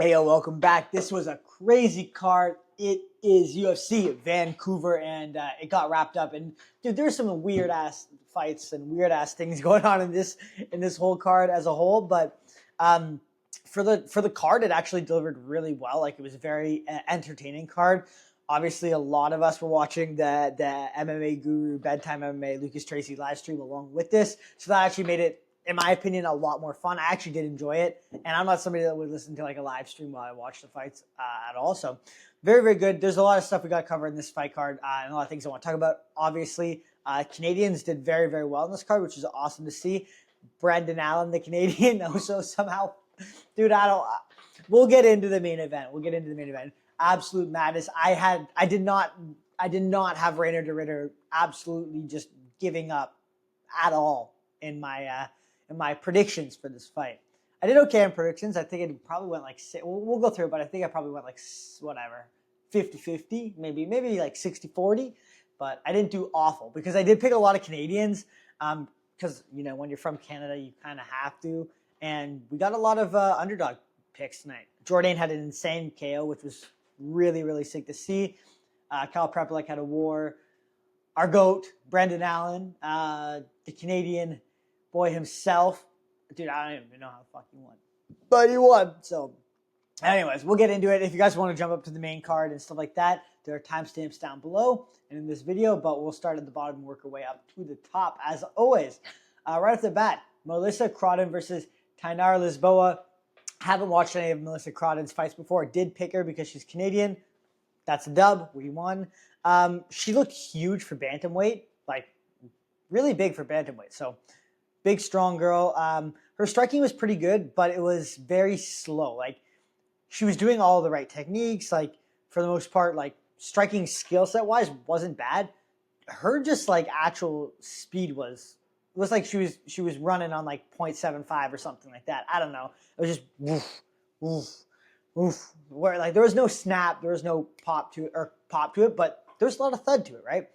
Hey, yo, welcome back. This was a crazy card. It is UFC Vancouver, and it got wrapped up. And dude, there's some weird ass fights and weird ass things going on in this whole card as a whole. But for the card, it actually delivered really well. Like, it was a very entertaining card. Obviously, a lot of us were watching the MMA Guru Bedtime MMA Lucas Tracy live stream along with this, so that actually made it, in my opinion, a lot more fun. I actually did enjoy it, and I'm not somebody that would listen to like a live stream while I watch the fights at all. So very, very good. There's a lot of stuff we got covered in this fight card, and a lot of things I want to talk about. Obviously, Canadians did very, very well in this card, which is awesome to see. Brendan Allen, the Canadian, also somehow, dude, we'll get into the main event. Absolute madness. I did not have Rainer de Ritter absolutely just giving up at all in my predictions for this fight. I did okay in predictions. I think it probably went like, we'll go through it, but I think I probably went like whatever, 50-50, maybe like 60-40, but I didn't do awful because I did pick a lot of Canadians because, when you're from Canada, you kind of have to, and we got a lot of underdog picks tonight. Jourdain had an insane KO, which was really, really sick to see. Kyle Prepelic had a war. Our GOAT, Brendan Allen, the Canadian boy himself. Dude, I don't even know how the fuck he won. But he won. So, anyways, we'll get into it. If you guys want to jump up to the main card and stuff like that, there are timestamps down below and in this video, but we'll start at the bottom and work our way up to the top, as always. Right off the bat, Melissa Crawdon versus Tainara Lisboa. Haven't watched any of Melissa Crawdon's fights before. Did pick her because she's Canadian. That's a dub. We won. She looked huge for bantamweight, like really big for bantamweight. So big, strong girl. Her striking was pretty good, but it was very slow. Like, she was doing all the right techniques. Like, for the most part, like, striking skill set wise wasn't bad. Her just like actual speed was like she was running on like 0.75 or something like that. I don't know. It was just woof, woof, woof. Where like there was no snap, there was no pop to it, but there's a lot of thud to it, right?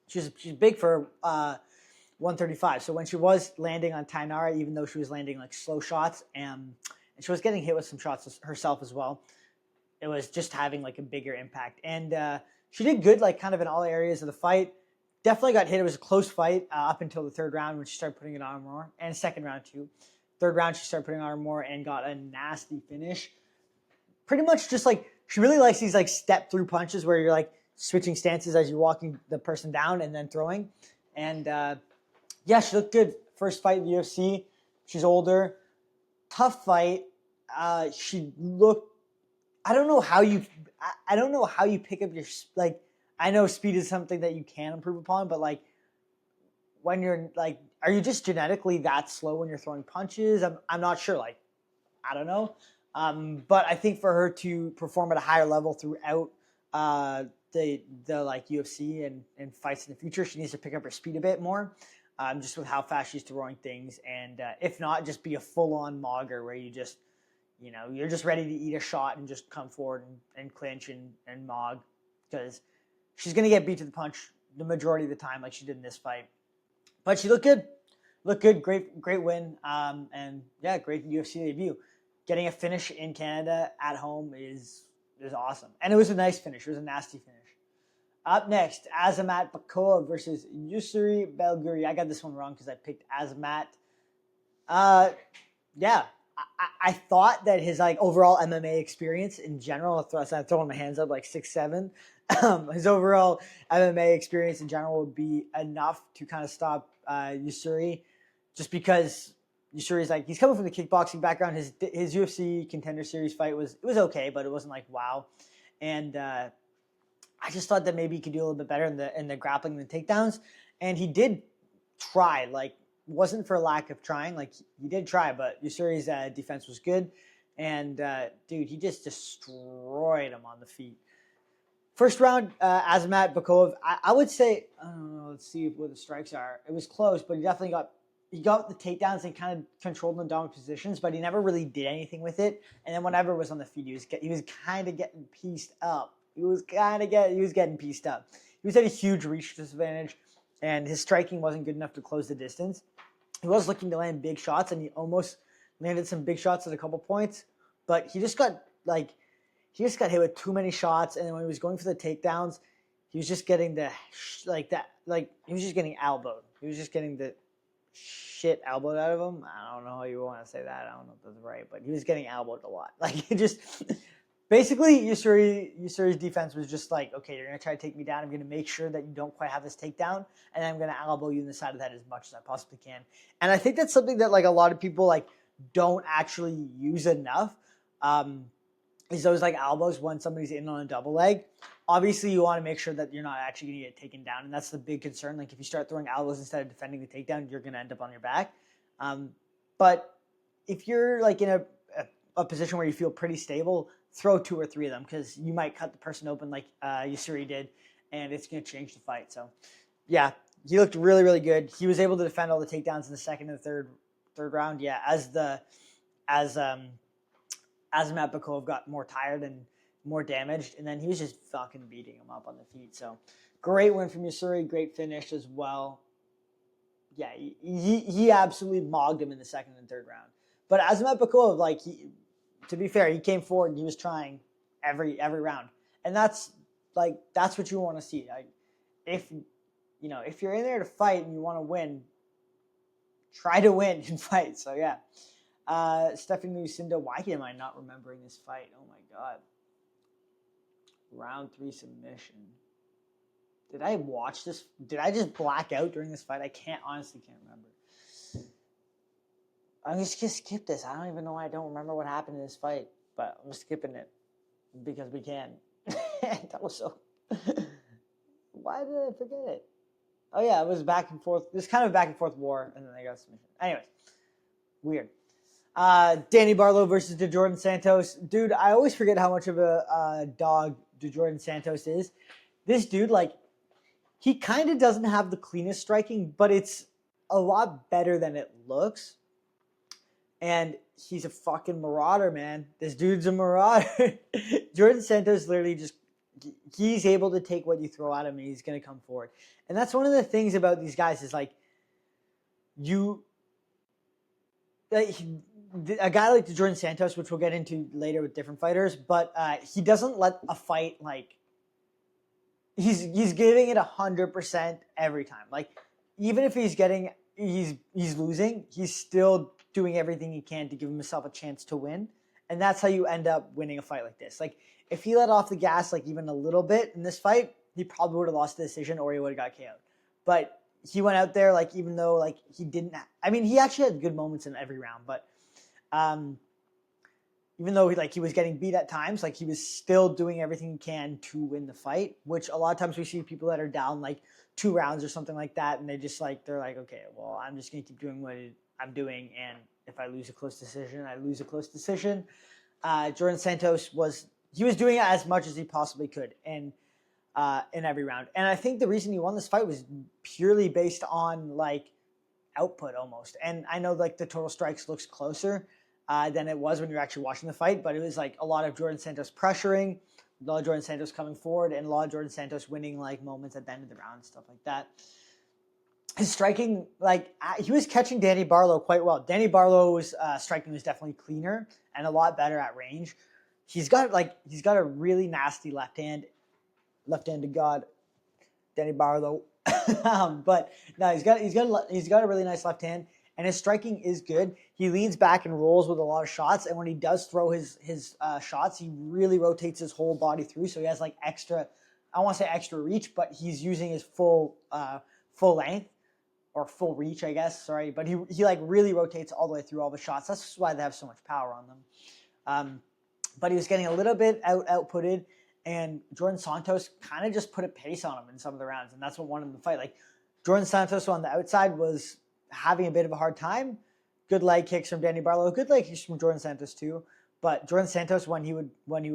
She's big for 135. So when she was landing on Tainara, even though she was landing like slow shots, and she was getting hit with some shots herself as well, it was just having like a bigger impact. And she did good, like kind of in all areas of the fight. Definitely got hit. It was a close fight up until the third round when she started putting it on more, and second round too. Third round, she started putting on more and got a nasty finish. Pretty much just like, she really likes these like step through punches where you're like switching stances as you're walking the person down and then throwing. And yeah, she looked good. First fight in the UFC. She's older. Tough fight. She looked, I don't know how you pick up your, like, I know speed is something that you can improve upon, but like when you're like, are you just genetically that slow when you're throwing punches? I'm not sure. Like, I don't know. But I think for her to perform at a higher level throughout the like UFC and fights in the future, she needs to pick up her speed a bit more, just with how fast she's throwing things. And if not, just be a full-on mogger where you just, you're just ready to eat a shot and just come forward and clinch and mog, because she's going to get beat to the punch the majority of the time like she did in this fight. But she looked good. Great win. And yeah, great UFC debut. Getting a finish in Canada at home is awesome. And it was a nice finish. It was a nasty finish. Up next, Azamat Bakoa versus Yusuri Belguri. I got this one wrong because I picked Azamat. Yeah. I thought that his like overall MMA experience in general, I'm throwing my hands up like 6'7", his overall MMA experience in general would be enough to kind of stop Yusuri, just because Yusuri's like, he's coming from the kickboxing background. His UFC Contender Series fight was okay, but it wasn't like wow. And I just thought that maybe he could do a little bit better in the grappling and the takedowns. And he did try, like, wasn't for lack of trying. Like, he did try, but Yusuri's defense was good. And dude, he just destroyed him on the feet. First round, Azamat Bakoa, I would say, I don't know, let's see what the strikes are. It was close, but he definitely got the takedowns and kind of controlled the dominant positions, but he never really did anything with it. And then whenever it was on the feet, he was kind of getting pieced up. He was getting pieced up. He was at a huge reach disadvantage, and his striking wasn't good enough to close the distance. He was looking to land big shots, and he almost landed some big shots at a couple points, but he just got like he just got hit with too many shots, and then when he was going for the takedowns, he was just getting he was just getting elbowed. He was just getting the shit elbowed out of him. I don't know how you want to say that. I don't know if that's right, but he was getting elbowed a lot. Like it just basically Usuri's defense was just like, okay, you're gonna try to take me down. I'm gonna make sure that you don't quite have this takedown, and I'm gonna elbow you in the side of the head as much as I possibly can. And I think that's something that like a lot of people like don't actually use enough. Is those like elbows when somebody's in on a double leg. Obviously, you want to make sure that you're not actually going to get taken down, and that's the big concern. Like if you start throwing elbows instead of defending the takedown, you're going to end up on your back. But if you're like in a position where you feel pretty stable, throw 2 or 3 of them because you might cut the person open like Usuri did, and it's going to change the fight. So, yeah, he looked really, really good. He was able to defend all the takedowns in the second and third round. Yeah, as Bakov got more tired and more damaged, and then he was just fucking beating him up on the feet. So great win from Usuri, great finish as well. Yeah, he absolutely mogged him in the second and third round. But Bakov, like to be fair, he came forward and he was trying every round, and that's what you want to see. Like if you're in there to fight and you want to win, try to win in fights. So yeah. Stephanie Lucinda, why am I not remembering this fight? Oh my god. Round 3 submission. Did I watch this? Did I just black out during this fight? I honestly can't remember. I'm just gonna skip this. I don't even know why I don't remember what happened in this fight, but I'm skipping it because we can. That was so. Why did I forget it? Oh yeah, it was back and forth. This kind of back and forth war, and then they got submission. Anyways, weird. Danny Barlow versus Jourdain Santos. Dude, I always forget how much of a dog Jourdain Santos is. This dude, like, he kind of doesn't have the cleanest striking, but it's a lot better than it looks. And he's a fucking marauder, man. This dude's a marauder. Jourdain Santos literally just, he's able to take what you throw at him and he's going to come forward. And that's one of the things about these guys is like, a guy like Jourdain Santos, which we'll get into later with different fighters, but he doesn't let a fight like he's giving it 100% every time. Like even if he's losing, he's still doing everything he can to give himself a chance to win, and that's how you end up winning a fight like this. Like if he let off the gas like even a little bit in this fight, he probably would have lost the decision or he would have got KO'd. But he went out there like even though like he didn't. I mean, he actually had good moments in every round, but even though he was getting beat at times, like he was still doing everything he can to win the fight. Which a lot of times we see people that are down like 2 rounds or something like that, and they're like, okay, well, I'm just gonna keep doing what I'm doing, and if I lose a close decision, I lose a close decision. Jourdain Santos was doing it as much as he possibly could, and in every round. And I think the reason he won this fight was purely based on like output almost. And I know like the total strikes looks closer than it was when you're actually watching the fight, but it was like a lot of Jourdain Santos pressuring, a lot of Jourdain Santos coming forward, and a lot of Jourdain Santos winning like moments at the end of the round and stuff like that. His striking, like he was catching Danny Barlow quite well. Danny Barlow's striking was definitely cleaner and a lot better at range. He's got a really nasty left hand to God, Danny Barlow. But no, he's got a really nice left hand, and his striking is good. He leans back and rolls with a lot of shots, and when he does throw his shots, he really rotates his whole body through, so he has like extra, I don't want to say extra reach, but he's using his full length or full reach, I guess. Sorry, but he like really rotates all the way through all the shots. That's just why they have so much power on them. But he was getting a little bit outputted. And Jourdain Santos kind of just put a pace on him in some of the rounds, and that's what won him the fight. Like Jourdain Santos on the outside was having a bit of a hard time. Good leg kicks from Danny Barlow, good leg kicks from Jourdain Santos too. But Jourdain Santos, when he would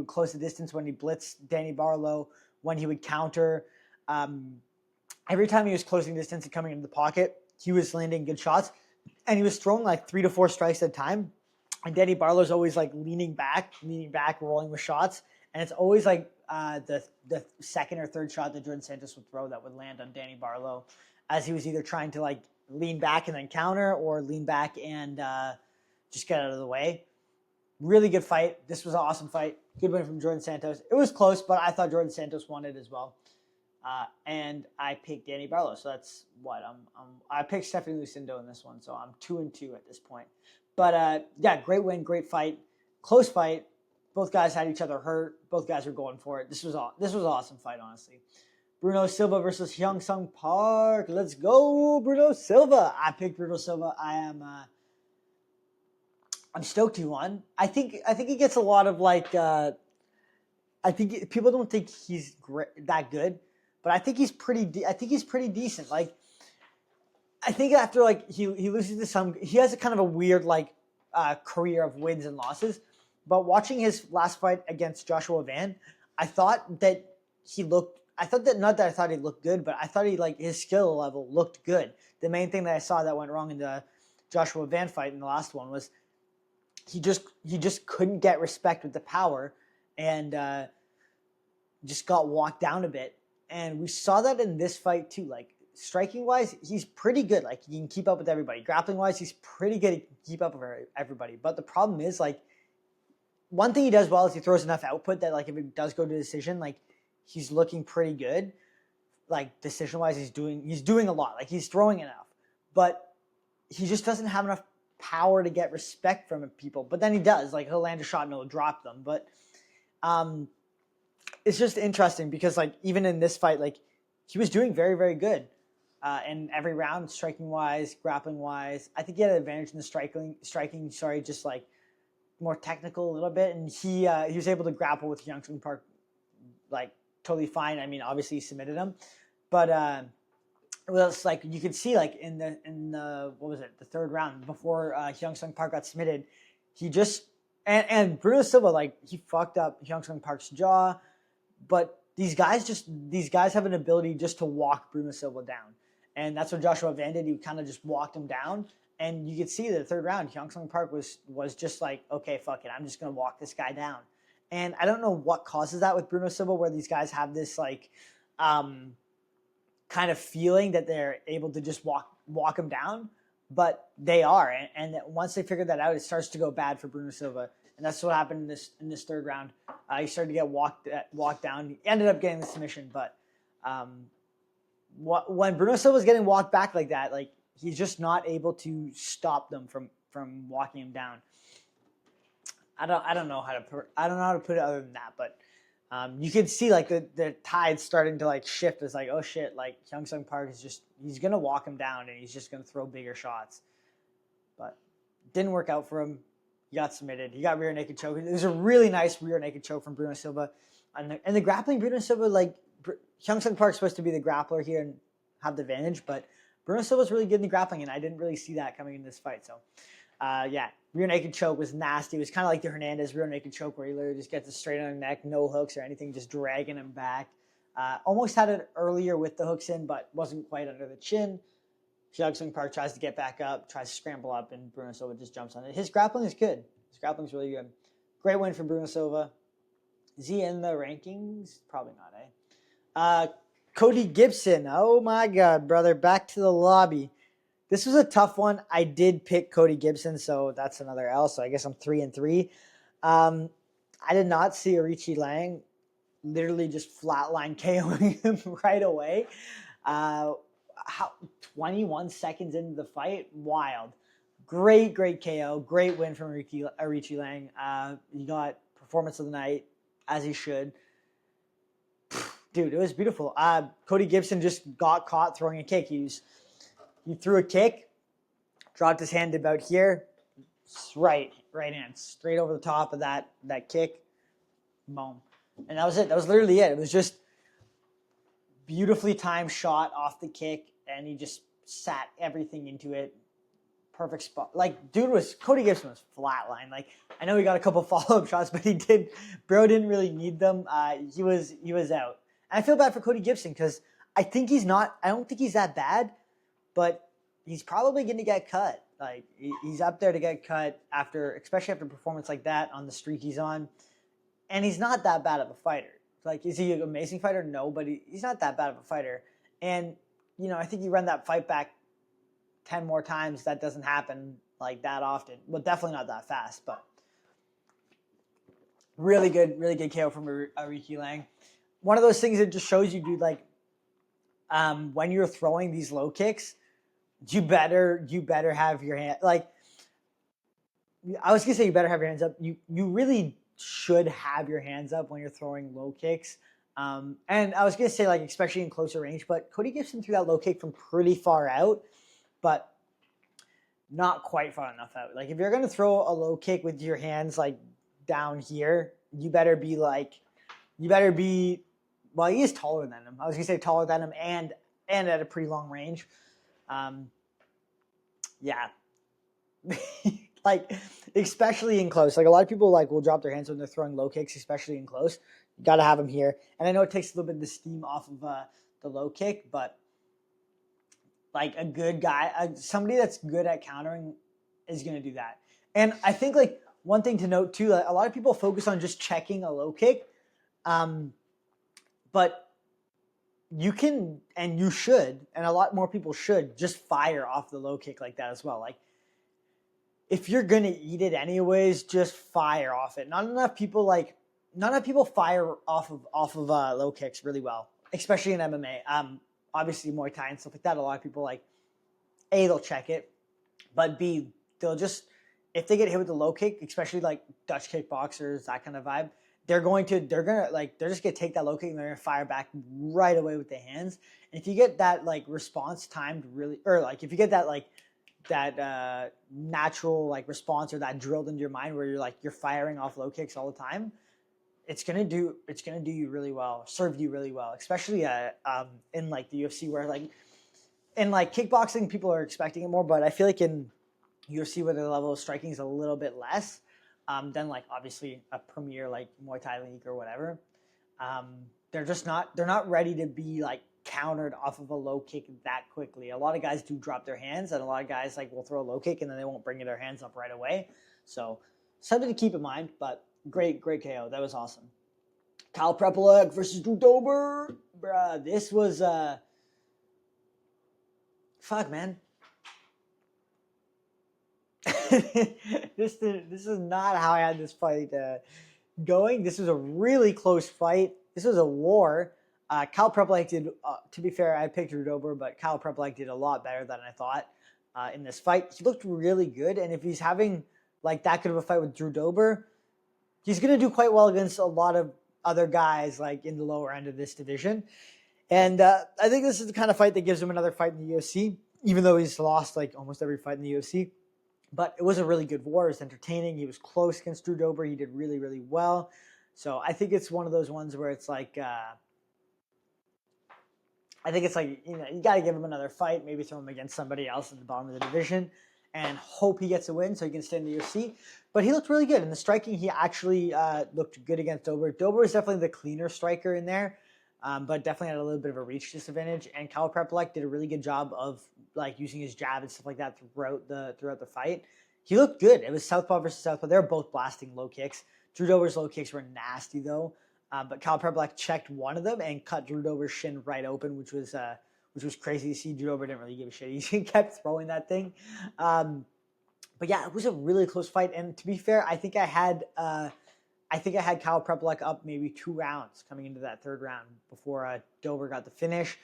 close the distance, when he blitzed Danny Barlow, when he would counter, every time he was closing distance and coming into the pocket, he was landing good shots, and he was throwing like 3 to 4 strikes at a time. And Danny Barlow's always like leaning back, rolling with shots. And it's always like the second or third shot that Jourdain Santos would throw that would land on Danny Barlow, as he was either trying to like lean back and then counter, or lean back and just get out of the way. Really good fight. This was an awesome fight. Good win from Jourdain Santos. It was close, but I thought Jourdain Santos won it as well. And I picked Danny Barlow, so that's what I picked Stephanie Lucindo in this one, so I'm 2-2 at this point. But yeah, great win, great fight, close fight. Both guys had each other hurt. Both guys were going for it. This was an awesome fight, honestly. Bruno Silva versus Hyung Sung Park. Let's go, Bruno Silva. I picked Bruno Silva. I'm stoked he won. I think he gets a lot of like. I think people don't think he's that good, but I think he's pretty. I think he's pretty decent. Like, I think after like he loses to some, he has a kind of a weird like career of wins and losses. But watching his last fight against Joshua Van, I thought that he looked. I thought that not that I thought he looked good, but I thought he like his skill level looked good. The main thing that I saw that went wrong in the Joshua Van fight in the last one was he just couldn't get respect with the power, and just got walked down a bit. And we saw that in this fight too. Like striking wise, he's pretty good. Like he can keep up with everybody. Grappling wise, he's pretty good to keep up with everybody. But the problem is like one thing he does well is he throws enough output that like if it does go to decision, like he's looking pretty good. Like decision wise, he's doing a lot. Like he's throwing enough, but he just doesn't have enough power to get respect from people. But then he does. Like he'll land a shot and he'll drop them. But it's just interesting because like even in this fight, like he was doing very, very good in every round, striking wise, grappling wise. I think he had an advantage in the striking. Sorry, just like more technical a little bit, and he was able to grapple with Hyung Sung Park like totally fine. I mean, obviously he submitted him, but well, it's like you could see like in the what was it, the third round before Hyung Sung Park got submitted, he just and Bruno Silva, like he fucked up Hyung Sung Park's jaw, but these guys have an ability just to walk Bruno Silva down, and that's what Joshua Van did. He kind of just walked him down. And you could see that the third round, Hyung Sung Park was just like, okay, fuck it, I'm just gonna walk this guy down. And I don't know what causes that with Bruno Silva, where these guys have this like kind of feeling that they're able to just walk him down, but they are. And once they figure that out, it starts to go bad for Bruno Silva. And that's what happened in this third round. He started to get walked down. He ended up getting the submission, but when Bruno Silva is getting walked back like that, like he's just not able to stop them from walking him down. I don't know how to put it other than that, but you can see like the tide starting to like shift. It's like, oh shit, like Hyung Sung Park he's gonna walk him down and he's just gonna throw bigger shots. But didn't work out for him. He got submitted. He got rear naked choke. It was a really nice rear naked choke from Bruno Silva. And the grappling, Bruno Silva, like Hyung Sung Park's supposed to be the grappler here and have the advantage, but Bruno Silva's really good in the grappling, and I didn't really see that coming in this fight. So, yeah, rear naked choke was nasty. It was kind of like the Hernandez rear naked choke where he literally just gets it straight on the neck, no hooks or anything, just dragging him back. Almost had it earlier with the hooks in, but wasn't quite under the chin. Hyung Sung Park tries to get back up, tries to scramble up, and Bruno Silva just jumps on it. His grappling is good. His grappling is really good. Great win for Bruno Silva. Is he in the rankings? Probably not, eh? Cody Gibson. Oh my God, brother. Back to the lobby. This was a tough one. I did pick Cody Gibson, so that's another L. So I guess I'm 3-3. I did not see Arichi Lang literally just flatline KOing him right away. 21 seconds into the fight. Wild. Great KO. Great win from Arichi Lang. He got performance of the night, as he should. Dude, it was beautiful. Cody Gibson just got caught throwing a kick. He threw a kick, dropped his hand about here, right hand, straight over the top of that kick, boom. And that was it. That was literally it. It was just beautifully timed shot off the kick, and he just sat everything into it. Perfect spot. Like, Cody Gibson was flatline. Like, I know he got a couple follow-up shots, but bro didn't really need them. He was out. And I feel bad for Cody Gibson because I don't think he's that bad, but he's probably going to get cut. Like, he's up there to get cut especially after a performance like that on the streak he's on. And he's not that bad of a fighter. Like, is he an amazing fighter? No, but he's not that bad of a fighter. And, I think you run that fight back 10 more times, that doesn't happen like that often. Well, definitely not that fast, but Really good KO from Ricky Lang. One of those things that just shows you, dude, like when you're throwing these low kicks, you better have your hand like I was gonna say you better have your hands up. You really should have your hands up when you're throwing low kicks. And I was gonna say like especially in closer range, but Cody Gibson threw that low kick from pretty far out, but not quite far enough out. Like if you're gonna throw a low kick with your hands like down here, you better be well, he is taller than him. I was gonna say taller than him and at a pretty long range. Um, yeah, like especially in close. Like a lot of people like will drop their hands when they're throwing low kicks, especially in close. You got to have them here. And I know it takes a little bit of the steam off of the low kick, but like a good guy, somebody that's good at countering is going to do that. And I think like one thing to note too, like, a lot of people focus on just checking a low kick, but you can and you should, and a lot more people should just fire off the low kick like that as well. Like if you're gonna eat it anyways, just fire off it. Not enough people fire off of low kicks really well, especially in MMA. Obviously Muay Thai and stuff like that. A lot of people like A, they'll check it, but B, they'll just if they get hit with the low kick, especially like Dutch kickboxers, that kind of vibe, they're just gonna take that low kick and they're gonna fire back right away with the hands. And if you get that like response timed really, or like if you get that like that natural like response or that drilled into your mind where you're firing off low kicks all the time, it's gonna do you really well, serve you really well, especially in like the UFC where like in like kickboxing people are expecting it more, but I feel like in UFC where the level of striking is a little bit less than like obviously a premier like Muay Thai league or whatever. They're not ready to be like countered off of a low kick that quickly. A lot of guys do drop their hands, and a lot of guys like will throw a low kick and then they won't bring their hands up right away. So something to keep in mind. But great KO. That was awesome. Kyle Prepolek versus Drew Dober. Bruh, this was fuck, man. This is not how I had this fight going. This was a really close fight. This was a war. Kyle Prepolek did, to be fair, I picked Drew Dober, but Kyle Prepolek did a lot better than I thought in this fight. He looked really good, and if he's having like that good of a fight with Drew Dober, he's going to do quite well against a lot of other guys like in the lower end of this division. And I think this is the kind of fight that gives him another fight in the UFC, even though he's lost like almost every fight in the UFC. But it was a really good war. It was entertaining. He was close against Drew Dober. He did really, really well. So I think it's one of those ones where it's like, I think it's like, you got to give him another fight, maybe throw him against somebody else at the bottom of the division and hope he gets a win so he can stay in the UFC. But he looked really good. In the striking, he actually looked good against Dober. Dober was definitely the cleaner striker in there, but definitely had a little bit of a reach disadvantage. And Kyle Prepolek did a really good job of like using his jab and stuff like that throughout the fight. He looked good. It was southpaw versus southpaw. They were both blasting low kicks. Drew Dober's low kicks were nasty though. But Kyle Prepolek checked one of them and cut Drew Dober's shin right open, which was crazy to see. Drew Dober didn't really give a shit. He kept throwing that thing. But yeah, it was a really close fight. And to be fair, I think I had Kyle Prepolek up maybe 2 rounds coming into that third round before Dober got the finish.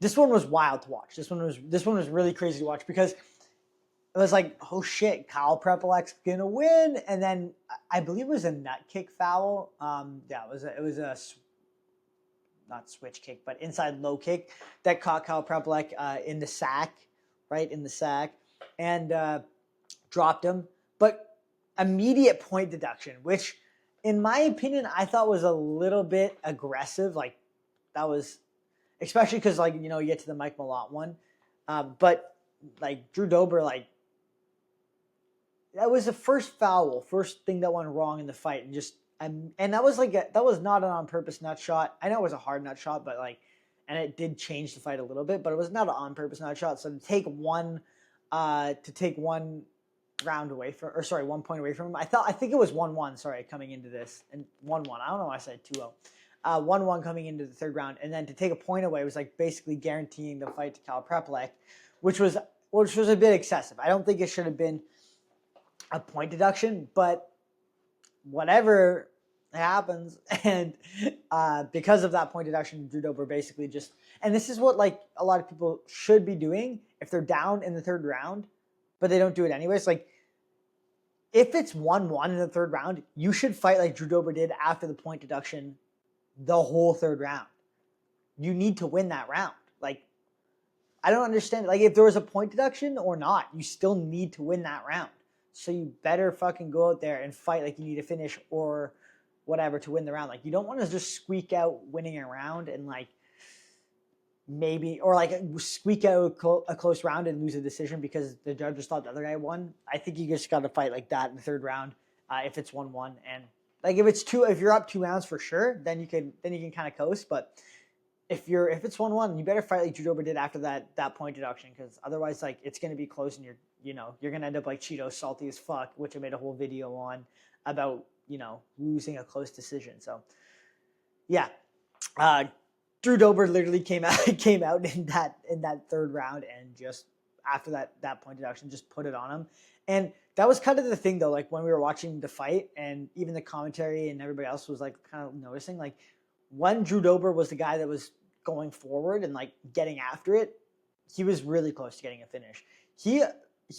This one was wild to watch. This one was really crazy to watch because it was like, oh shit, Kyle Prepolek's gonna win, and then I believe it was a nut kick foul. Yeah, it was a not switch kick, but inside low kick that caught Kyle Prepolek in the sack, right in the sack, and dropped him. But immediate point deduction, which in my opinion I thought was a little bit aggressive. Like that was, especially because like you get to the Mike Malott one, but like Drew Dober like. That was the first thing that went wrong in the fight, and that was that was not an on purpose nut shot. I know it was a hard nut shot, but like, and it did change the fight a little bit, but it was not an on purpose nut shot. So to take one round away from, or sorry, 1 point away from him. I think it was 1-1. Sorry, coming into this and 1-1. I don't know why I said 2-0. 1-1 coming into the third round, and then to take a point away was like basically guaranteeing the fight to Kyle Prepolek, which was a bit excessive. I don't think it should have been a point deduction, but whatever happens, and because of that point deduction, Drew Dober basically just, and this is what like a lot of people should be doing if they're down in the third round, but they don't do it anyways. Like if it's 1-1 in the third round, you should fight like Drew Dober did after the point deduction the whole third round. You need to win that round. Like, I don't understand. Like, if there was a point deduction or not, you still need to win that round. So you better fucking go out there and fight like you need to finish or whatever to win the round. Like, you don't want to just squeak out winning a round and like maybe, or like squeak out a close round and lose a decision because the judges thought the other guy won. I think you just got to fight like that in the third round if it's 1-1. And like if you're up 2 rounds for sure, then you can kind of coast. But if it's 1-1, you better fight like Drew Dober did after that point deduction, because otherwise like it's gonna be close and you're gonna end up like Cheeto salty as fuck, which I made a whole video on about losing a close decision. So yeah, Drew Dober literally came out in that third round and just after that point deduction just put it on him. And that was kind of the thing though, like when we were watching the fight and even the commentary and everybody else was like kind of noticing, like when Drew Dober was the guy that was going forward and like getting after it, he was really close to getting a finish. He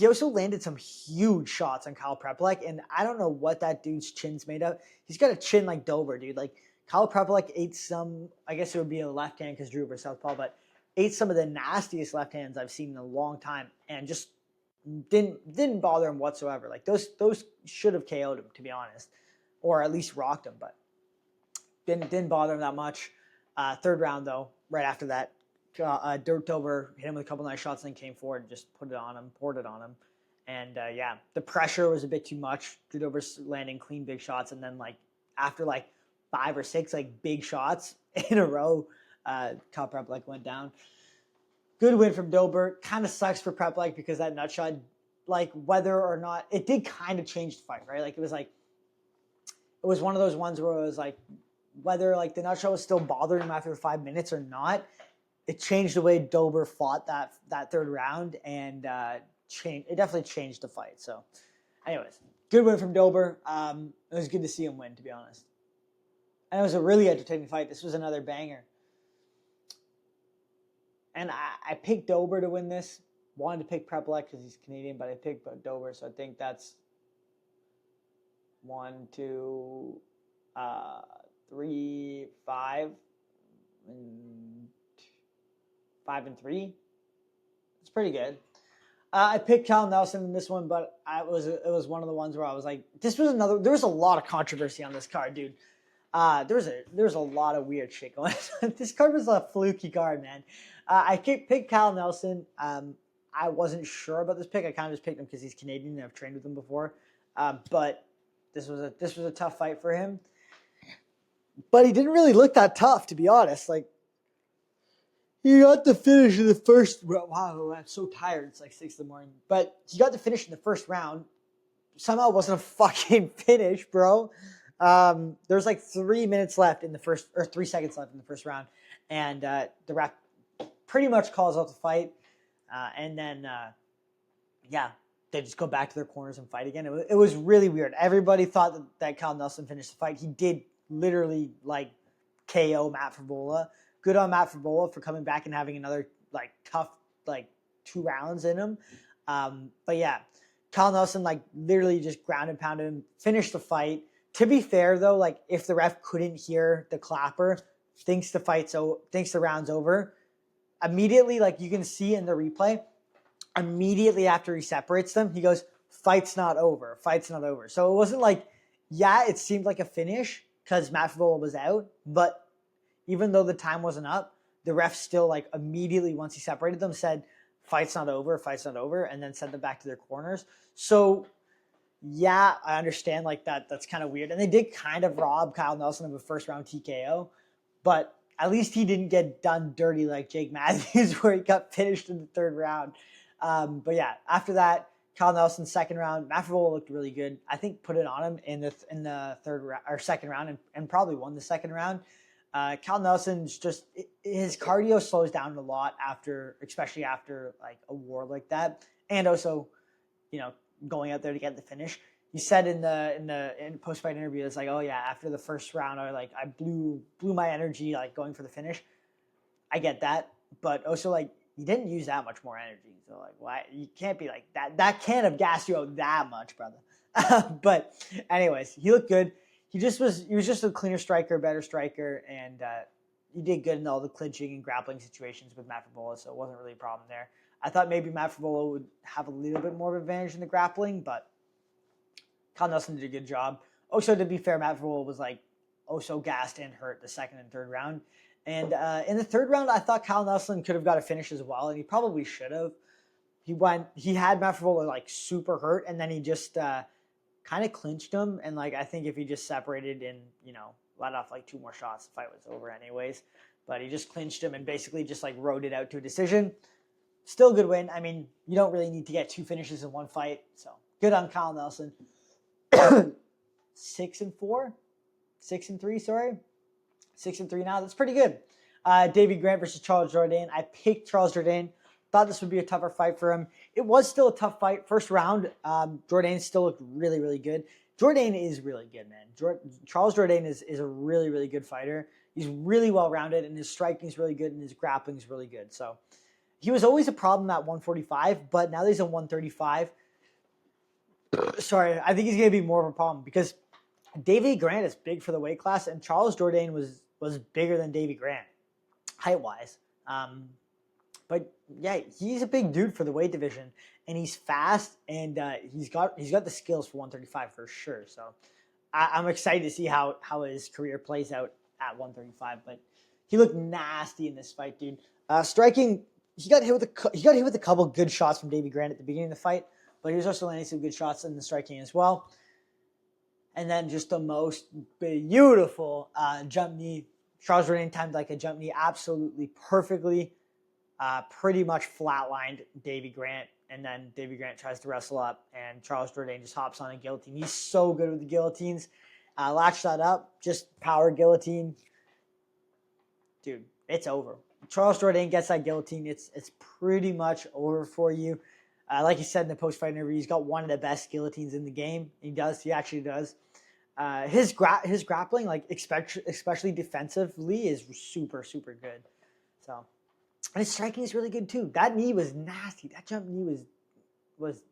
also landed some huge shots on Kyle Prepolek, and I don't know what that dude's chin's made of. He's got a chin like Dober, dude. Like Kyle Prepolek ate some, I guess it would be a left hand because Drew Dober's southpaw, but ate some of the nastiest left hands I've seen in a long time, and just didn't bother him whatsoever. Like those should have KO'd him, to be honest, or at least rocked him, but didn't bother him that much. Third round though, right after that, Dober hit him with a couple nice shots and then came forward and just poured it on him. And yeah, the pressure was a bit too much. Drew Dober's landing clean big shots, and then like after like 5 or 6 like big shots in a row, Kyle Prepolek went down. Good win from Dober. Kind of sucks for Prepolek because that nut shot, like whether or not it did kind of change the fight, right? Like it was one of those ones where it was like whether like the nut shot was still bothering him after 5 minutes or not, it changed the way Dober fought that third round, and it definitely changed the fight. So anyways, good win from Dober. It was good to see him win, to be honest. And it was a really entertaining fight. This was another banger. And I picked Dober to win this. Wanted to pick Prepolek because he's Canadian, but I picked Dober, so I think that's 1, 2, 3, 5, and 5 and 3. It's pretty good. I picked Cal Nelson in this one, but it was one of the ones where I was like, there was a lot of controversy on this card, dude. There's a lot of weird shit going on. This card was a fluky card, man. I picked Cal Nelson. I wasn't sure about this pick. I kind of just picked him because he's Canadian and I've trained with him before. But this was a tough fight for him. But he didn't really look that tough, to be honest. Like, he got the finish in the first round. Wow, I'm so tired. It's like 6 a.m. But he got the finish in the first round. Somehow it wasn't a fucking finish, bro. There's like 3 minutes left in the first, or 3 seconds left in the first round. And the ref pretty much calls out the fight. And then, yeah, they just go back to their corners and fight again. It was really weird. Everybody thought that Cal Nelson finished the fight. He did literally like KO Matt Favola. Good on Matt Favola for coming back and having another like tough like 2 rounds in him. But yeah, Cal Nelson like literally just ground and pounded him, finished the fight. To be fair though, like if the ref couldn't hear the clapper, thinks the round's over, immediately, like you can see in the replay, immediately after he separates them, he goes, fight's not over. So it wasn't like, yeah, it seemed like a finish because Matt Favola was out, but even though the time wasn't up, the ref still like immediately once he separated them said, fight's not over, and then sent them back to their corners. So yeah, I understand like that's kind of weird. And they did kind of rob Kyle Nelson of a first round TKO, but at least he didn't get done dirty like Jake Matthews where he got finished in the third round. But yeah, after that, Kyle Nelson's second round, Matt Favola looked really good. I think put it on him in the third or second round and probably won the second round. Cal Nelson's just his cardio slows down a lot especially after like a war like that, and also, going out there to get the finish. he said in the post fight interview, it's like, oh yeah, after the first round, I blew my energy like going for the finish. I get that, but also like you didn't use that much more energy, so like why you can't be like that? That can't have gassed you out that much, brother. But anyways, he looked good. He was just a cleaner striker, better striker, and he did good in all the clinching and grappling situations with Matt Favola, so it wasn't really a problem there. I thought maybe Matt Favola would have a little bit more of an advantage in the grappling, but Kyle Nelson did a good job. Also, to be fair, Matt Favola was like so gassed and hurt the second and third round. And in the third round, I thought Kyle Nelson could have got a finish as well, and he probably should have. He had Matt Favola like super hurt, and then he just kind of clinched him. And like I think if he just separated and let off like 2 more shots, the fight was over anyways. But he just clinched him and basically just like rode it out to a decision. Still a good win. I mean, you don't really need to get 2 finishes in one fight, so good on Kyle Nelson. 6-4, 6-3. Sorry, 6-3 now. That's pretty good. Davy Grant versus Charles Jourdain. I picked Charles Jourdain. Thought this would be a tougher fight for him. It was still a tough fight. First round, Jourdain still looked really, really good. Jourdain is really good, man. Charles Jourdain is a really, really good fighter. He's really well-rounded, and his striking is really good, and his grappling is really good. So he was always a problem at 145, but now that he's at 135, sorry, I think he's going to be more of a problem because Davy Grant is big for the weight class, and Charles Jourdain was bigger than Davy Grant, height-wise. But yeah, he's a big dude for the weight division, and he's fast, and he's got the skills for 135 for sure. So I'm excited to see how his career plays out at 135. But he looked nasty in this fight, dude. Striking, he got hit with a couple good shots from Davy Grant at the beginning of the fight, but he was also landing some good shots in the striking as well. And then just the most beautiful jump knee. Charles Jourdain timed like a jump knee absolutely perfectly. Pretty much flatlined Davy Grant, and then Davy Grant tries to wrestle up, and Charles Jourdain just hops on a guillotine. He's so good with the guillotines. Latch that up, just power guillotine. Dude, it's over. Charles Jourdain gets that guillotine, it's pretty much over for you. Like he said in the post-fight interview, he's got one of the best guillotines in the game. He actually does. His grappling, like especially defensively, is super, super good. So. And his striking is really good too. That knee was nasty. That jump knee was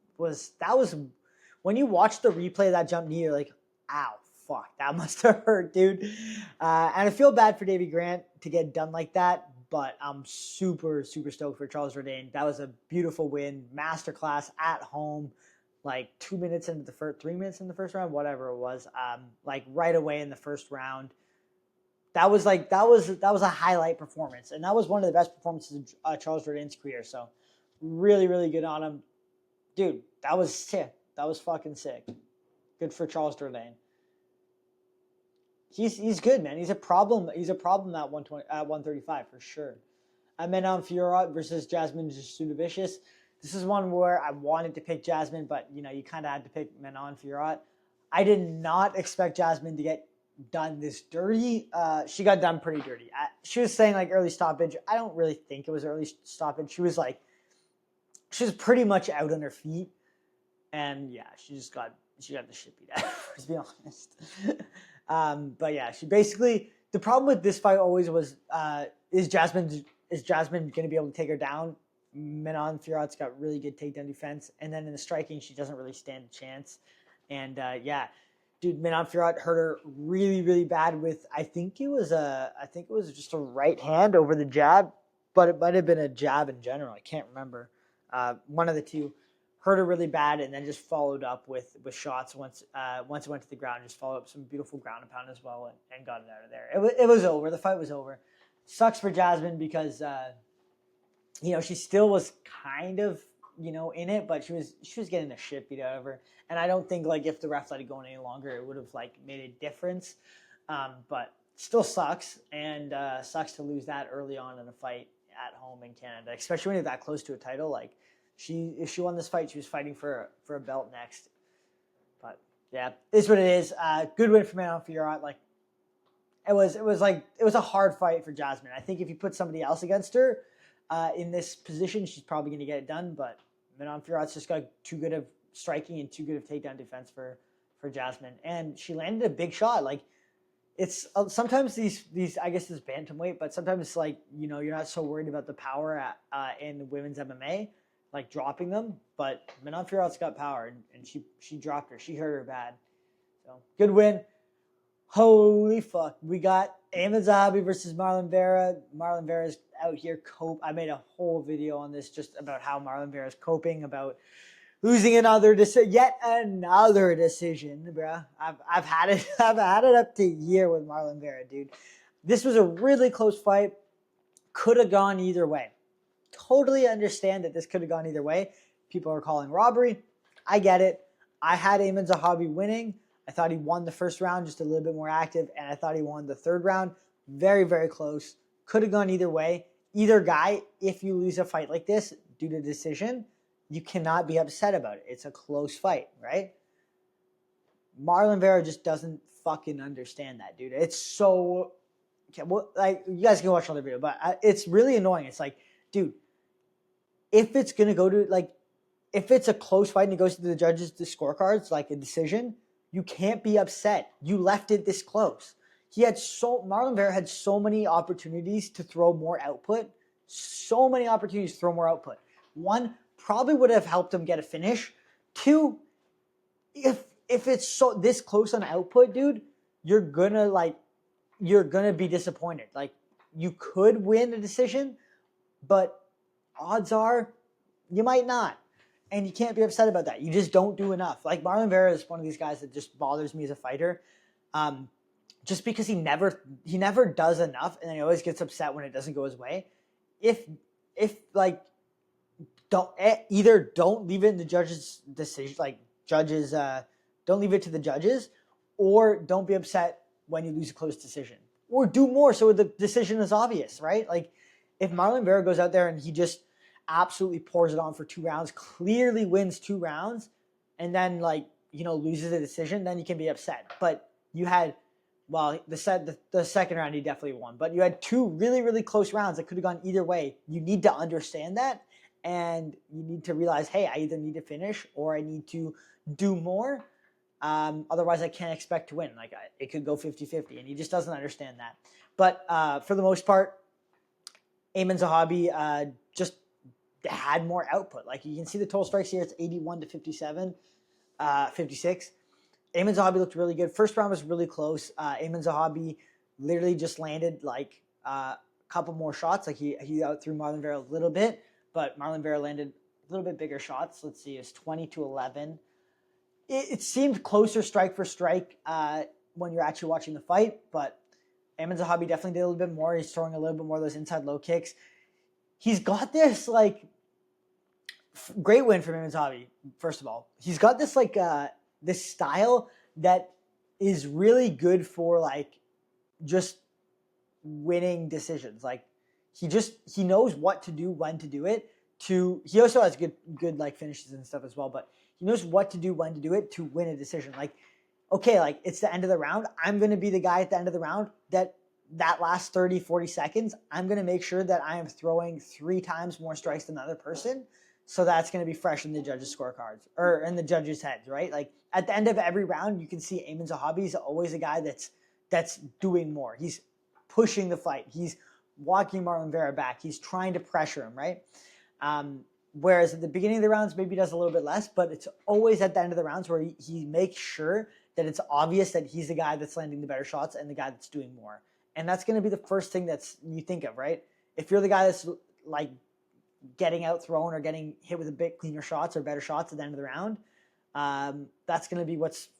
when you watch the replay of that jump knee, you're like, ow, fuck, that must have hurt, dude. And I feel bad for Davy Grant to get done like that, but I'm super, super stoked for Charles Jourdain. That was a beautiful win, masterclass at home, like 3 minutes in the first round, whatever it was. Like right away in the first round. That was a highlight performance, and that was one of the best performances of Charles Jourdain's career. So, really, really good on him, dude. That was sick. That was fucking sick. Good for Charles Jourdain. He's good, man. He's a problem. He's a problem at 135 for sure. Manon Fiorot versus Jasmine Jasudavicius. This is one where I wanted to pick Jasmine, but you kind of had to pick Manon Fiorot. I did not expect Jasmine to get done this dirty. She got done pretty dirty. She was saying like early stoppage. I don't really think it was early stoppage. She was pretty much out on her feet, and yeah, she got the shit beat out of her, to be honest. But yeah, she basically, the problem with this fight always was is Jasmine going to be able to take her down? Manon Fiorot's got really good takedown defense, and then in the striking, she doesn't really stand a chance. And yeah. Dude, Manon Fiorot hurt her really, really bad with, I think it was just a right hand over the jab, but it might have been a jab in general. I can't remember. One of the two hurt her really bad, and then just followed up with shots once it went to the ground. Just followed up some beautiful ground and pound as well, and got it out of there. It was over. The fight was over. Sucks for Jasmine because she still was kind of in it, but she was getting the shit beat out of her. And I don't think like if the ref let it go any longer, it would have like made a difference. But still sucks, and sucks to lose that early on in a fight at home in Canada, especially when you're that close to a title. Like if she won this fight, she was fighting for a belt next. But yeah, it's what it is. Good win for Manon Fiorot. Like it was a hard fight for Jasmine. I think if you put somebody else against her in this position, she's probably going to get it done. But Manon Fiorot's just got too good of striking and too good of takedown defense for for Jasmine, and she landed a big shot. Like it's sometimes these I guess it's bantamweight, but sometimes like you're not so worried about the power in women's MMA, like dropping them. But Manon Fiorot's got power, and she dropped her. She hurt her bad. So good win. Holy fuck. We got Aimee Zahabi versus Marlon Vera. Marlon Vera's out here I made a whole video on this just about how Marlon Vera's coping, about losing yet another decision, bruh. I've had it up to a year with Marlon Vera, dude. This was a really close fight. Could have gone either way. Totally understand that this could have gone either way. People are calling robbery. I get it. I had Aimee Zahabi winning. I thought he won the first round, just a little bit more active, and I thought he won the third round. Very, very close. Could have gone either way. Either guy, if you lose a fight like this due to decision, you cannot be upset about it. It's a close fight, right? Marlon Vera just doesn't fucking understand that, dude. It's so... Okay, well, like, you guys can watch another video, but it's really annoying. It's like, dude, if it's going to go to, like, if it's a close fight and it goes to the judges' scorecards, like a decision, you can't be upset. You left it this close. Marlon Vera had so many opportunities to throw more output. So many opportunities to throw more output. One, probably would have helped him get a finish. Two, if it's so this close on output, dude, you're gonna be disappointed. Like, you could win a decision, but odds are you might not. And you can't be upset about that. You just don't do enough. Like, Marlon Vera is one of these guys that just bothers me as a fighter. Just because he never does enough, and then he always gets upset when it doesn't go his way. Don't leave it in the judges' decision, don't leave it to the judges, or don't be upset when you lose a close decision, or do more so the decision is obvious, right? Like, if Marlon Vera goes out there and he just absolutely pours it on for 2 rounds, clearly wins 2 rounds, and then loses a decision, then you can be upset. But you had, the second round he definitely won, but you had 2 really, really close rounds that could have gone either way. You need to understand that, and you need to realize, hey, I either need to finish or I need to do more. Otherwise, I can't expect to win. It could go 50-50, and he just doesn't understand that. But for the most part, Aimee Zahabi just had more output. Like, you can see the total strikes here. It's 81 to 57, 56. Aimee Zahabi looked really good. First round was really close. Aimee Zahabi literally just landed a couple more shots. Like, he out threw Marlon Vera a little bit, but Marlon Vera landed a little bit bigger shots. Let's see, it's 20 to 11. It seemed closer strike for strike when you're actually watching the fight, but Aimee Zahabi definitely did a little bit more. He's throwing a little bit more of those inside low kicks. He's got this, great win from Aimee Zahabi, first of all. He's got this, this style that is really good for, just winning decisions. He knows what to do, when to do it. He also has good finishes and stuff as well, but he knows what to do, when to do it to win a decision. It's the end of the round. I'm going to be the guy at the end of the round that last 30, 40 seconds, I'm going to make sure that I am throwing 3 times more strikes than the other person. So that's going to be fresh in the judges' scorecards or in the judges' heads, right? At the end of every round, you can see Aimee Zahabi is always a guy that's doing more. He's pushing the fight. He's walking Marlon Vera back. He's trying to pressure him, right? Whereas at the beginning of the rounds, maybe he does a little bit less, but it's always at the end of the rounds where he makes sure that it's obvious that he's the guy that's landing the better shots and the guy that's doing more. And that's going to be the first thing you think of, right? If you're the guy that's getting out thrown or getting hit with a bit cleaner shots or better shots at the end of the round, that's going to be what's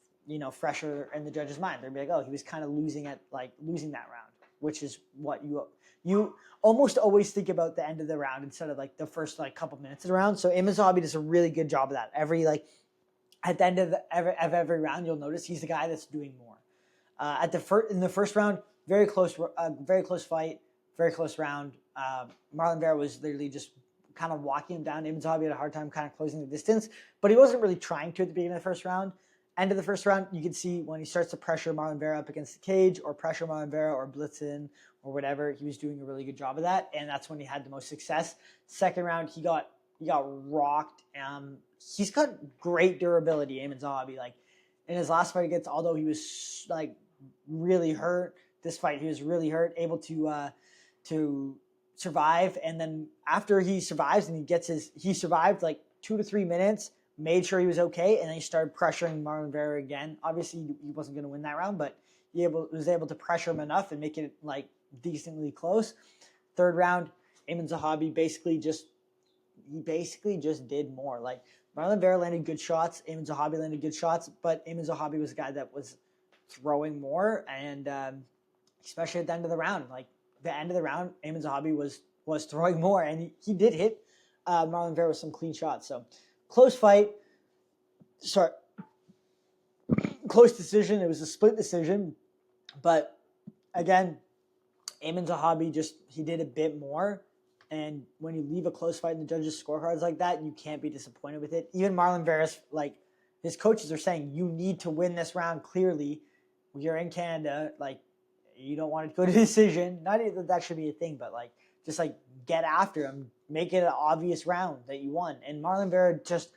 fresher in the judge's mind. They'll be like, oh, he was kind of losing that round, which is what you almost always think about the end of the round instead of the first couple minutes of the round. So Aimee Zahabi does a really good job of that. At the end of every round, you'll notice he's the guy that's doing more. In the first round, very close fight, very close round. Marlon Vera was literally just kind of walking him down. Aimee Zahabi had a hard time kind of closing the distance, but he wasn't really trying to at the beginning of the first round. End of the first round, you can see when he starts to pressure Marlon Vera up against the cage or pressure Marlon Vera or blitz in or whatever, he was doing a really good job of that, and that's when he had the most success. Second round, he got rocked. He's got great durability, Aimee Zahabi. in his last fight against Aldo, he was like really hurt. This fight, he was really hurt, able to survive. And then after he survives and he survived like 2 to 3 minutes, made sure he was okay, and then he started pressuring Marlon Vera again. Obviously, he wasn't going to win that round, but he was able to pressure him enough and make it like decently close. Third round, Aiemann Zahabi basically just did more. Like Marlon Vera landed good shots, Aiemann Zahabi landed good shots, but Aiemann Zahabi was a guy that was throwing more, and especially at the end of the round, like the end of the round, Aiemann Zahabi was throwing more, and he did hit Marlon Vera with some clean shots. So close fight. Sorry, close decision. It was a split decision, but again, Aiemann Zahabi he did a bit more. And when you leave a close fight in the judges' scorecards like that, you can't be disappointed with it. Even Marlon Vera's, like, his coaches are saying, you need to win this round clearly. You're in Canada. Like, you don't want to go to decision. Not that that should be a thing, but, like, just, like, get after him. Make it an obvious round that you won. And Marlon Vera just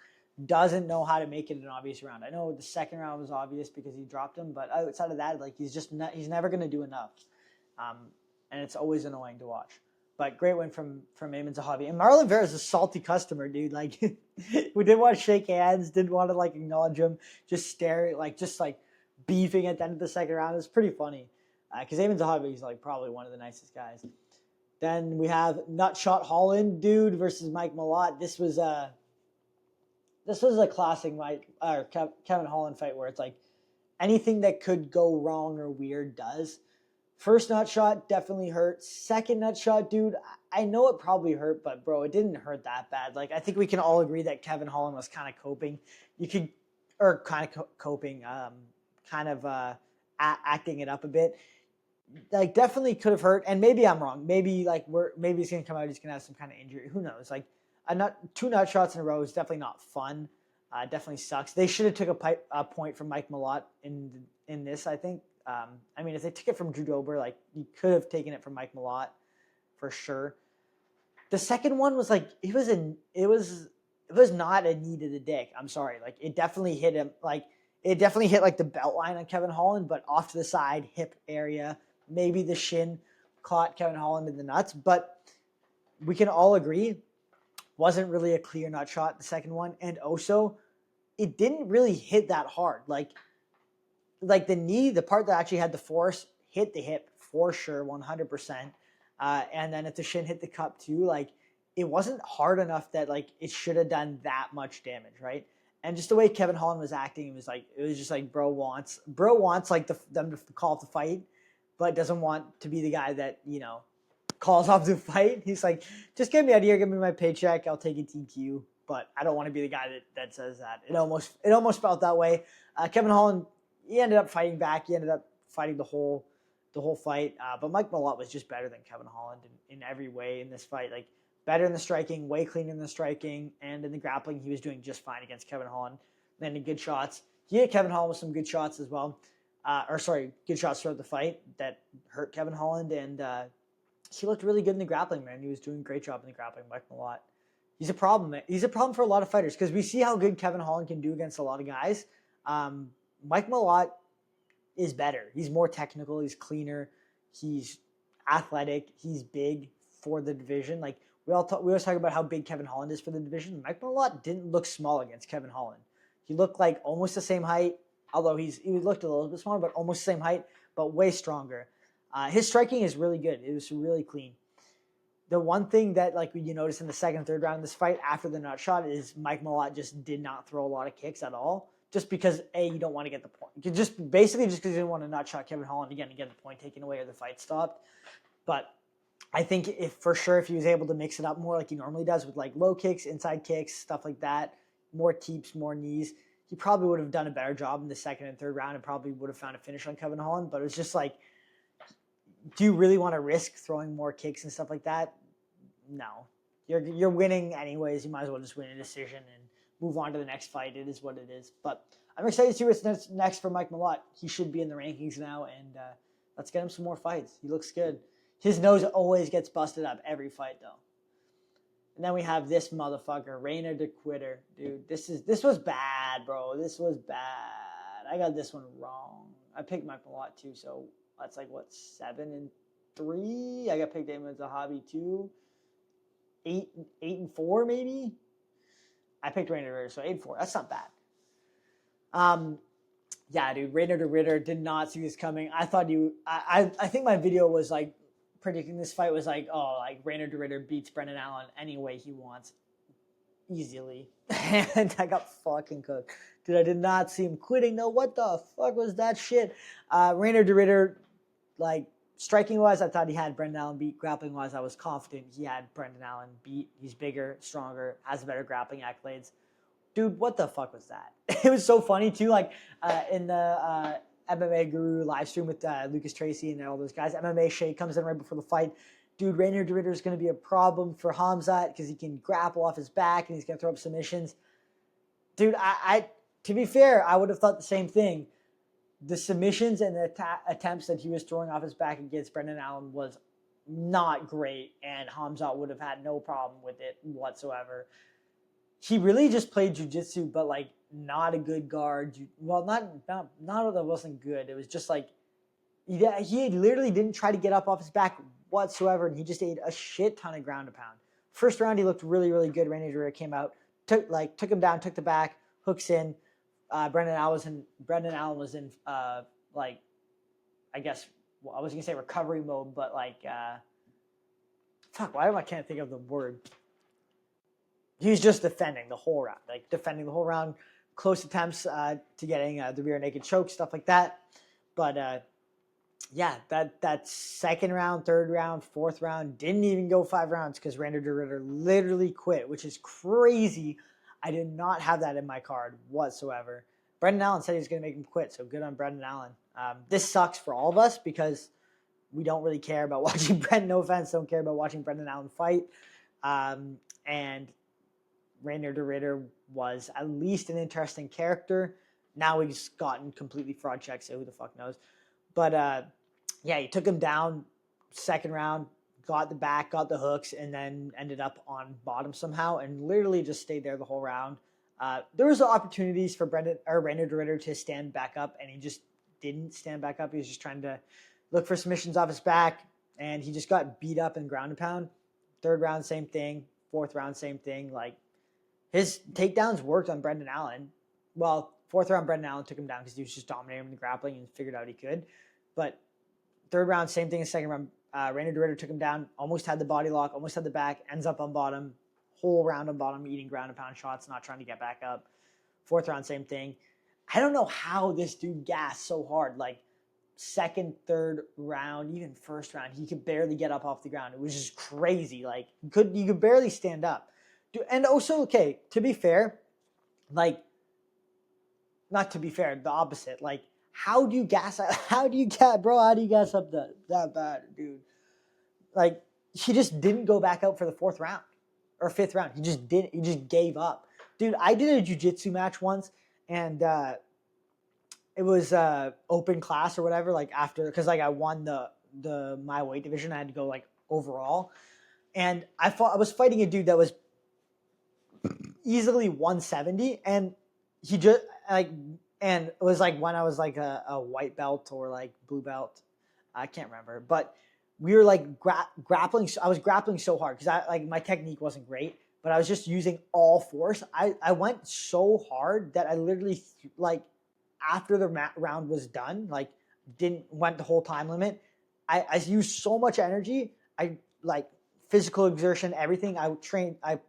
doesn't know how to make it an obvious round. I know the second round was obvious because he dropped him, but outside of that, like, he's never going to do enough. And it's always annoying to watch. But great win from Aiemann Zahabi. And Marlon Vera is a salty customer, dude. Like, we didn't want to shake hands, didn't want to, like, acknowledge him, just stare, like, beefing at the end of the second round. It was pretty funny. Because Aiemann Zahabi is, like, probably one of the nicest guys. Then we have Nutshot Holland, dude, versus Mike Malott. This was a classic Kevin Holland fight where it's, like, anything that could go wrong or weird does. First nut shot definitely hurt. Second nut shot, dude, I know it probably hurt, but bro, it didn't hurt that bad. Like, I think we can all agree that Kevin Holland was kind of coping. Acting it up a bit. Like, definitely could have hurt, and maybe I'm wrong. Maybe he's gonna come out, he's gonna have some kind of injury. Who knows? Like, two nut shots in a row is definitely not fun. Definitely sucks. They should have took a point from Mike Malott in this, I think. I mean, if they took it from Drew Dober, like, you could have taken it from Mike Malott for sure. The second one was like, it was not a knee to the dick. I'm sorry. Like, it definitely hit him. Like, it definitely hit like the belt line on Kevin Holland, but off to the side, hip area. Maybe the shin caught Kevin Holland in the nuts, but we can all agree wasn't really a clear nut shot, the second one. And also, it didn't really hit that hard. Like the knee, the part that actually had the force, hit the hip for sure, 100%. And then if the shin hit the cup too, like, it wasn't hard enough that, like, it should have done that much damage, right? And just the way Kevin Holland was acting, it was just like bro wants like them to call off the fight, but doesn't want to be the guy that, you know, calls off the fight. He's like, just get me out of here, give me my paycheck, I'll take a TQ. But I don't want to be the guy that says that. It almost felt that way. Kevin Holland, he ended up fighting back. He ended up fighting the whole fight. But Mike Malott was just better than Kevin Holland in every way in this fight. Like, better in the striking, way cleaner in the striking, and in the grappling, he was doing just fine against Kevin Holland. Landing good shots. He hit Kevin Holland with some good shots as well. Good shots throughout the fight that hurt Kevin Holland, and he looked really good in the grappling, man. He was doing a great job in the grappling, Mike Malott. He's a problem, man. He's a problem for a lot of fighters because we see how good Kevin Holland can do against a lot of guys. Mike Malott is better. He's more technical. He's cleaner. He's athletic. He's big for the division. Like, we always talk about how big Kevin Holland is for the division. Mike Malott didn't look small against Kevin Holland. He looked like almost the same height, although he looked a little bit smaller, but almost the same height, but way stronger. His striking is really good. It was really clean. The one thing that, like, you notice in the second and third round of this fight after the nut shot is Mike Malott just did not throw a lot of kicks at all. Just because, you don't want to get the point. Just because you didn't want to nut shot Kevin Holland again to get the point taken away or the fight stopped. But I think if he was able to mix it up more like he normally does with, like, low kicks, inside kicks, stuff like that, more teeps, more knees, he probably would have done a better job in the second and third round and probably would have found a finish on Kevin Holland. But it was just like, do you really want to risk throwing more kicks and stuff like that? No. You're winning anyways. You might as well just win a decision and move on to the next fight. It is what it is. But I'm excited to see what's next for Mike Malott. He should be in the rankings now, and let's get him some more fights. He looks good. His nose always gets busted up every fight, though. And then we have this motherfucker, Reina de Quitter. Dude, this was bad, bro. This was bad. I got this one wrong. I picked my lot too, so that's like what, 7-3. I got picked him as a hobby too. 8-4 maybe. I picked Rainer de Ritter, so 8-4. That's not bad. Yeah, dude, Rainer de Ritter, did not see this coming. I thought I think my video was like predicting this fight was like, oh, like Rainer de Ritter beats Brendan Allen any way he wants, easily. And I got fucking cooked. Dude, I did not see him quitting. No, what the fuck was that shit? Rainer de Ritter, like, striking-wise, I thought he had Brendan Allen beat. Grappling-wise, I was confident he had Brendan Allen beat. He's bigger, stronger, has better grappling accolades. Dude, what the fuck was that? It was so funny, too. Like, in the MMA Guru live stream with Lucas Tracy and all those guys, MMA Shea comes in right before the fight. Dude, Rainer de Ritter is going to be a problem for Hamzat because he can grapple off his back and he's going to throw up submissions. Dude, I to be fair, I would have thought the same thing. The submissions and the attempts that he was throwing off his back against Brendan Allen was not great, and Hamzat would have had no problem with it whatsoever. He really just played jiu-jitsu, but like not a good guard. Well, not that it wasn't good. It was just like he literally didn't try to get up off his back whatsoever, and he just ate a shit ton of ground and pound. First round, he looked really, really good. Rainer de Ritter came out, took him down, took the back, hooks in. Brendan Allen was in like, I guess, well, I was gonna say recovery mode, but like, fuck, why can't think of the word? He was just defending the whole round, close attempts to getting the rear naked choke, stuff like that. But yeah, that second round, third round, fourth round didn't even go 5 rounds because Rainer de Ritter literally quit, which is crazy. I did not have that in my card whatsoever. Brendan Allen said he was going to make him quit, so good on Brendan Allen. This sucks for all of us because we don't really care about watching Brendan. No offense, don't care about watching Brendan Allen fight. And Rainer de Ritter was at least an interesting character. Now he's gotten completely fraud checked, so who the fuck knows. But yeah, he took him down second round, got the back, got the hooks, and then ended up on bottom somehow and literally just stayed there the whole round. There was opportunities for Rainer de Ritter to stand back up, and he just didn't stand back up. He was just trying to look for submissions off his back, and he just got beat up in ground and pound. Third round, same thing. Fourth round, same thing. Like, his takedowns worked on Brendan Allen. Well, fourth round, Brendan Allen took him down because he was just dominating him in the grappling and figured out he could. But third round, same thing as second round. Rainer de Ritter took him down, almost had the body lock, almost had the back, ends up on bottom, whole round on bottom, eating ground and pound shots, not trying to get back up. Fourth round, same thing. I don't know how this dude gassed so hard. Like, second, third round, even first round, he could barely get up off the ground. It was just crazy. Like, you could barely stand up. Dude, and also, okay, to be fair, like, not to be fair, the opposite. Like, how do you gas up that bad, dude? Like, he just didn't go back out for the fourth round or fifth round. He just gave up. Dude, I did a jiu-jitsu match once, and it was open class or whatever, like after, because like I won my weight division. I had to go like overall. And I was fighting a dude that was easily 170, and he just like, and it was like when I was like a white belt or like blue belt, I can't remember, but we were like grappling. I was grappling so hard because my technique wasn't great, but I was just using all force. I went so hard that I literally like after the round was done, like went the whole time limit. I used so much energy. I like physical exertion, everything. I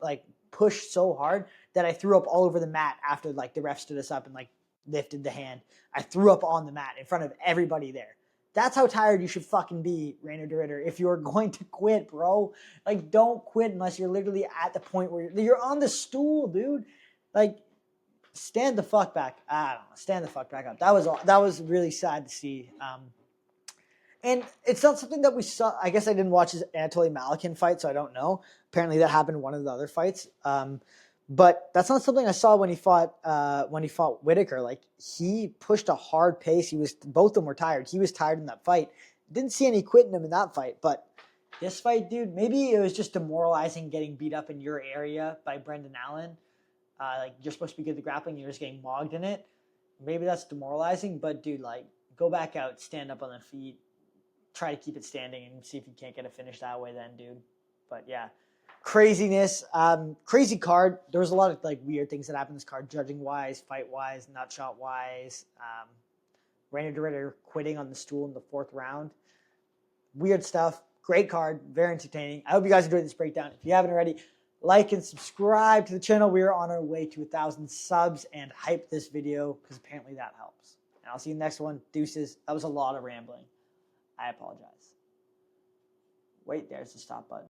like pushed so hard that I threw up all over the mat after like the ref stood us up and like lifted the hand. I threw up on the mat in front of everybody there. That's how tired you should fucking be, Rainer de Ritter, if you're going to quit, bro. Like, don't quit unless you're literally at the point where you're on the stool, dude. Like, stand the fuck back. I don't know. Stand the fuck back up. That was really sad to see. And it's not something that we saw. I guess I didn't watch his Anatoly Malakin fight, so I don't know. Apparently that happened in one of the other fights. But that's not something I saw when he fought Whitaker. Like, he pushed a hard pace. Both of them were tired. He was tired in that fight. Didn't see any quitting him in that fight. But this fight, dude, maybe it was just demoralizing getting beat up in your area by Brendan Allen. Like, you're supposed to be good at the grappling. You're just getting mogged in it. maybe that's demoralizing, but dude, like, go back out, stand up on the feet, try to keep it standing, and see if you can't get a finish that way then, dude. But yeah, craziness. Crazy card. There was a lot of like weird things that happened in this card, judging wise, fight wise, nut shot wise. Randy Ritter quitting on the stool in the 4th round. Weird stuff. Great card. Very entertaining. I hope you guys enjoyed this breakdown. If you haven't already, like and subscribe to the channel. We are on our way to 1,000 subs, and hype this video because apparently that helps. And I'll see you in the next one. Deuces. That was a lot of rambling. I apologize. Wait, there's the stop button.